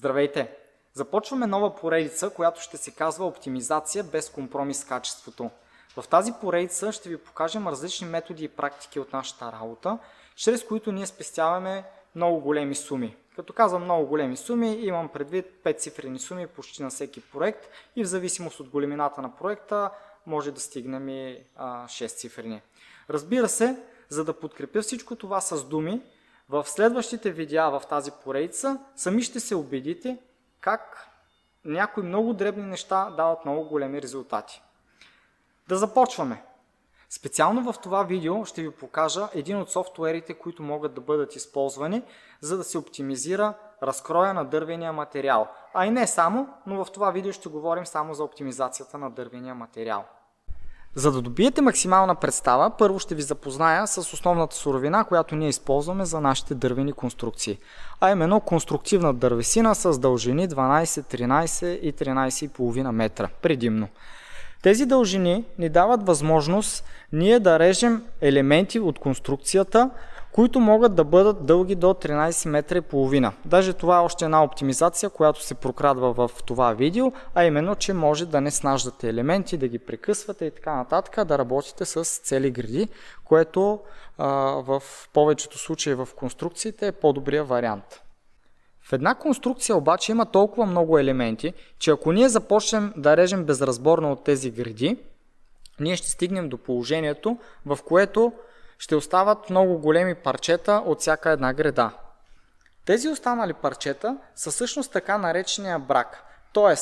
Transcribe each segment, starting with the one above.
Здравейте! Започваме нова поредица, която ще се казва оптимизация без компромис с качеството. В тази поредица ще ви покажем различни методи и практики от нашата работа, чрез които ние спестяваме много големи суми. Като казвам много големи суми, имам предвид 5-цифрени суми почти на всеки проект и в зависимост от големината на проекта може да стигнем и 6-цифрени. Разбира се, за да подкрепя всичко това с думи, в следващите видеа в тази поредица сами ще се убедите как някои много дребни неща дават много големи резултати. Да започваме! Специално в това видео ще ви покажа един от софтуерите, които могат да бъдат използвани, за да се оптимизира разкроя на дървения материал. А и не само, но в това видео ще говорим само за оптимизацията на дървения материал. За да добиете максимална представа, първо ще ви запозная с основната суровина, която ние използваме за нашите дървени конструкции. А именно конструктивна дървесина с дължини 12, 13 и 13,5 метра предимно. Тези дължини ни дават възможност ние да режем елементи от конструкцията, които могат да бъдат дълги до 13 метра и половина. Даже това е още една оптимизация, която се прокрадва в това видео, а именно, че може да не снаждате елементи, да ги прекъсвате и така нататък, да работите с цели греди, което в повечето случаи в конструкциите е по-добрия вариант. В една конструкция обаче има толкова много елементи, че ако ние започнем да режем безразборно от тези греди, ние ще стигнем до положението, в което ще остават много големи парчета от всяка една греда. Тези останали парчета са всъщност така наречения брак, т.е.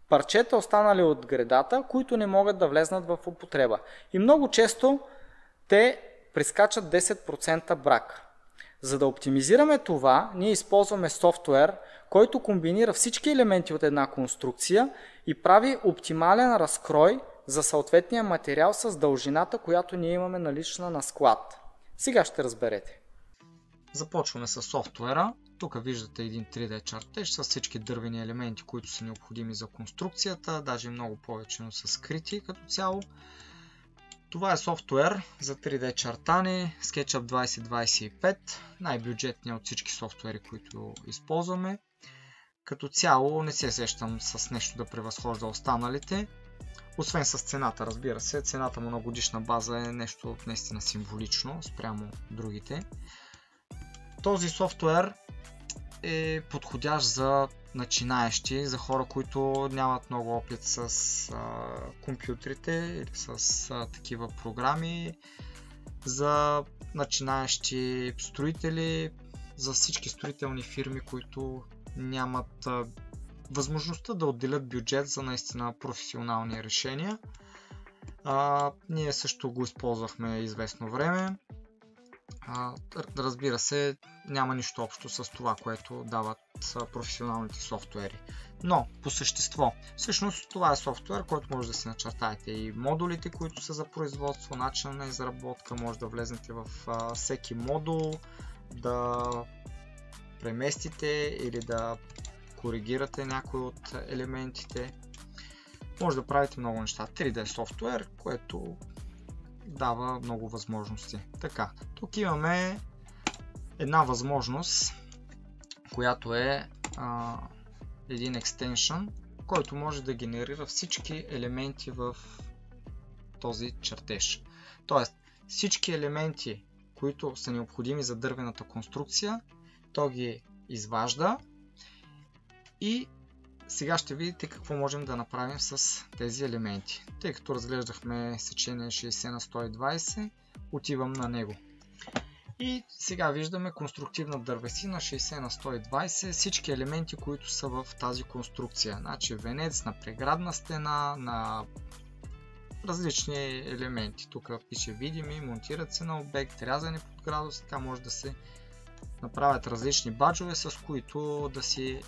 парчета останали от гредата, които не могат да влезнат в употреба. И много често те прескачат 10% брак. За да оптимизираме това, ние използваме софтуер, който комбинира всички елементи от една конструкция и прави оптимален разкрой за съответния материал с дължината, която ние имаме налична на склад. Сега ще разберете. Започваме с софтуера. Тук виждате един 3D чертеж с всички дървени елементи, които са необходими за конструкцията, даже много повече, но са скрити като цяло. Това е софтуер за 3D чертане, SketchUp 2025, най-бюджетният от всички софтуери, които използваме. Като цяло не се сещам с нещо да превъзхожда останалите, освен с цената, разбира се. Цената му на годишна база е нещо наистина символично спрямо другите. Този софтуер е подходящ за начинаещи, за хора, които нямат много опит с компютрите или с такива програми, за начинаещи строители, за всички строителни фирми, които нямат възможността да отделят бюджет за наистина професионални решения. Ние също го използвахме известно време. Разбира се, няма нищо общо с това, което дават професионалните софтуери. Но по същество, всъщност това е софтуер, който може да си начертаете и модулите, които са за производство, начин на изработка, може да влезнете в всеки модул, да преместите или да коригирате някои от елементите. Може да правите много неща. 3D софтуер, което дава много възможности. Така, тук имаме една възможност, която е един екстеншън, който може да генерира всички елементи в този чертеж. Тоест, всички елементи, които са необходими за дървената конструкция, то ги изважда и сега ще видите какво можем да направим с тези елементи. Тъй като разглеждахме сечение 60 на 120, отивам на него. И сега виждаме конструктивна дървесина 60 на 120, всички елементи, които са в тази конструкция. Значи венец на преградна стена, на различни елементи. Тук пише видими, монтират се на обект, рязане под градус, така може да се направят различни баджове, с които да си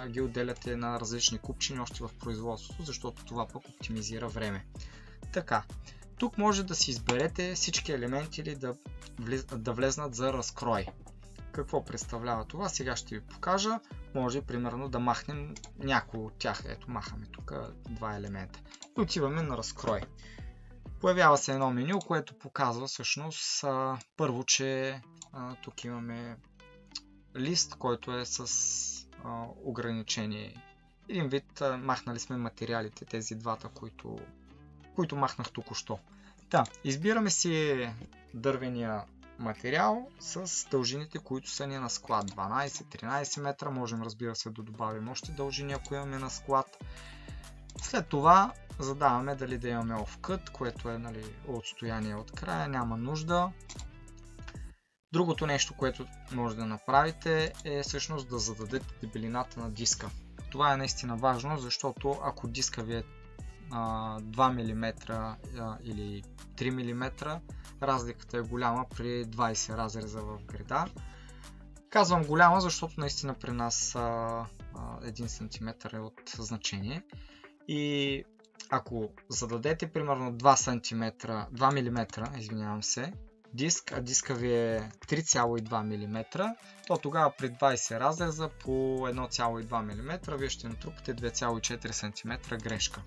ги отделяте на различни купчини още в производството, защото това пък оптимизира време. Така, тук може да си изберете всички елементи или да влезнат за разкрой. Какво представлява това? Сега ще ви покажа. Може примерно да махнем някой от тях. Ето, махаме тук два елемента. И отиваме на разкрой. Появява се едно меню, което показва всъщност първо, че тук имаме лист, който е с ограничени. Един вид махнали сме материалите, тези двата, които махнах току-що. Избираме си дървения материал с дължините, които са ни на склад. 12-13 метра, можем, разбира се, да добавим още дължини, ако имаме на склад. След това задаваме дали да имаме off-cut, което е отстояние от края, няма нужда. Другото нещо, което може да направите, е всъщност да зададете дебелината на диска. Това е наистина важно, защото ако диска ви е 2 мм или 3 мм, разликата е голяма при 20 разреза в греда. Казвам голяма, защото наистина при нас 1 см е от значение. И ако зададете примерно 2 мм, извинявам се, диск, а диска ви е 3,2 мм, то тогава при 20 разреза по 1,2 мм вие ще натрупате 2,4 см грешка.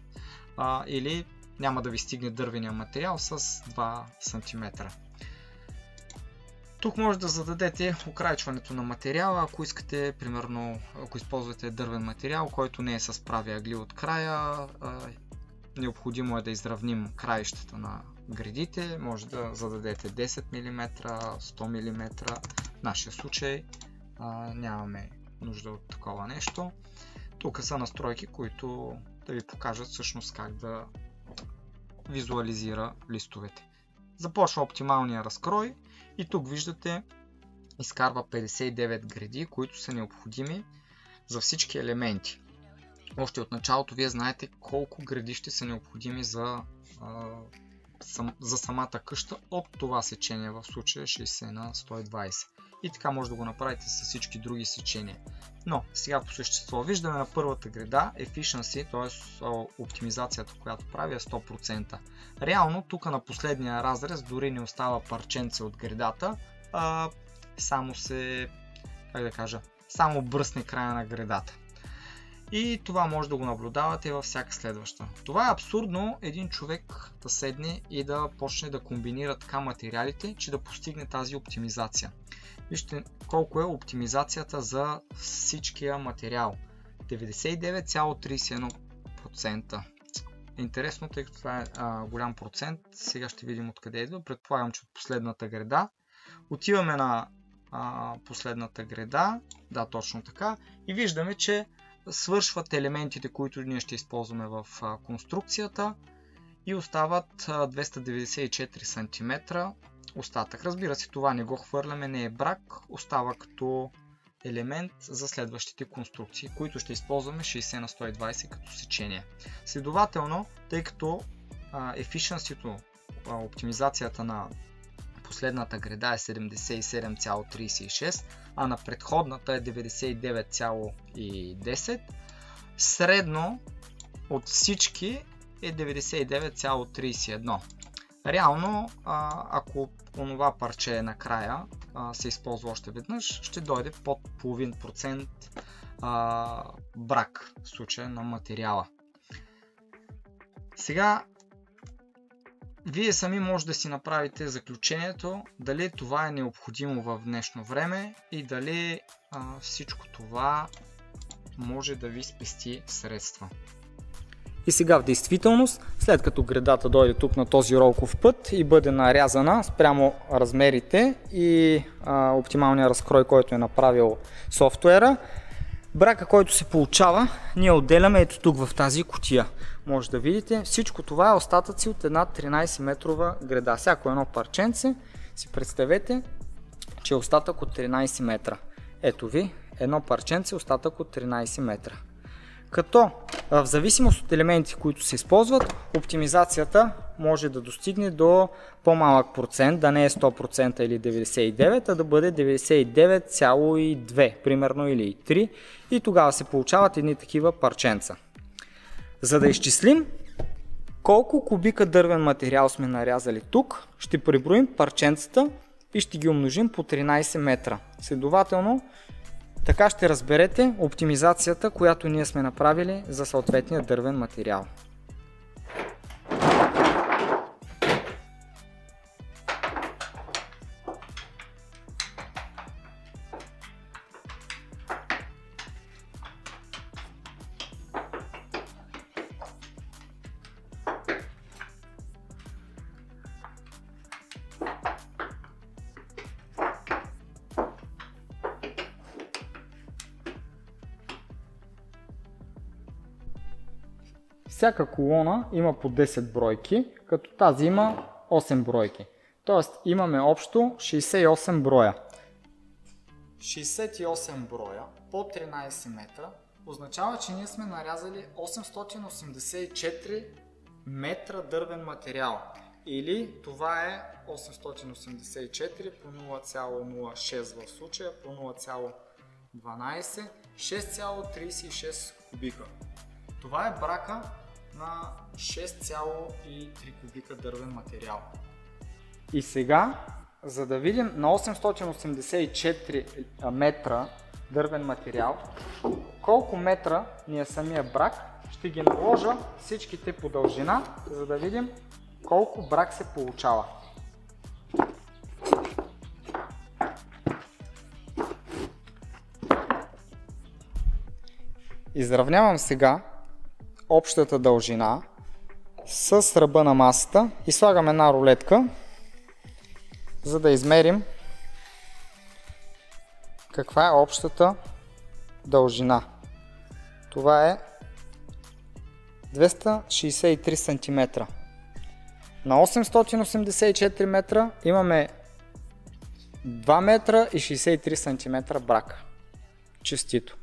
Или няма да ви стигне дървения материал с 2 см. Тук може да зададете окрайчването на материала, ако искате, примерно, ако използвате дървен материал, който не е с прави ъгли от края, необходимо е да изравним краищата на гредите, може да зададете 10 мм, 100 мм. В нашия случай нямаме нужда от такова нещо. Тук са настройки, които да ви покажат всъщност как да визуализира листовете. Започва оптималния разкрой и тук виждате изкарва 59 греди, които са необходими за всички елементи. Още от началото вие знаете колко греди ще са необходими за самата къща от това сечение, в случая 60 на 120. И така може да го направите с всички други сечения. Но сега по същество виждаме на първата греда efficiency, т.е. оптимизацията, която прави е 100%. Реално тук на последния разрез дори не остава парченце от гредата, само се, само бръсне края на гредата. И това може да го наблюдавате във всяка следваща. Това е абсурдно един човек да седне и да почне да комбинира така материалите, че да постигне тази оптимизация. Вижте колко е оптимизацията за всичкия материал. 99,31%. Интересно, тъй като това е голям процент. Сега ще видим откъде идва. Предполагам, че от последната греда. Отиваме на последната греда. Да, точно така. И виждаме, че свършват елементите, които ние ще използваме в конструкцията и остават 294 см остатък. Разбира се, това не го хвърляме, не е брак, остава като елемент за следващите конструкции, които ще използваме 60 на 120 като сечение. Следователно, тъй като efficiency-то, оптимизацията на последната греда е 77,36, а на предходната е 99,10, средно от всички е 99,31. Реално, ако онова парче накрая се използва още веднъж, ще дойде под половин процент брак в случая на материала. Сега вие сами може да си направите заключението дали това е необходимо в днешно време и дали всичко това може да ви спести средства. И сега в действителност, след като гредата дойде тук на този ролков път и бъде нарязана спрямо размерите и оптималния разкрой, който е направил софтуера, брака, който се получава, ние отделяме ето тук в тази кутия. Може да видите, всичко това е остатъци от една 13 метрова греда. Всяко едно парченце си представете, че е остатък от 13 метра. Ето ви, едно парченце остатък от 13 метра. Като в зависимост от елементите, които се използват, оптимизацията може да достигне до по-малък процент, да не е 100% или 99%, а да бъде 99,2% примерно или 3%, и тогава се получават едни такива парченца. За да изчислим колко кубика дървен материал сме нарязали тук, ще преброим парченцата и ще ги умножим по 13 метра. Следователно, така ще разберете оптимизацията, която ние сме направили за съответния дървен материал. всяка колона има по 10 бройки, като тази има 8 бройки. Тоест имаме общо 68 броя. 68 броя по 13 метра означава, че ние сме нарязали 884 метра дървен материал. Или това е 884 по 0,06 в случая, по 0,12, 6,36 кубика. Това е брака на 6,3 кубика дървен материал. И сега, за да видим на 884 метра дървен материал, колко метра ни е самия брак, ще ги наложа всичките по дължина, за да видим колко брак се получава. Изравнявам сега общата дължина с ръба на масата и слагам една рулетка, за да измерим каква е общата дължина. Това е 263 см. На 884 метра имаме 2 метра и 63 см брак. Честито!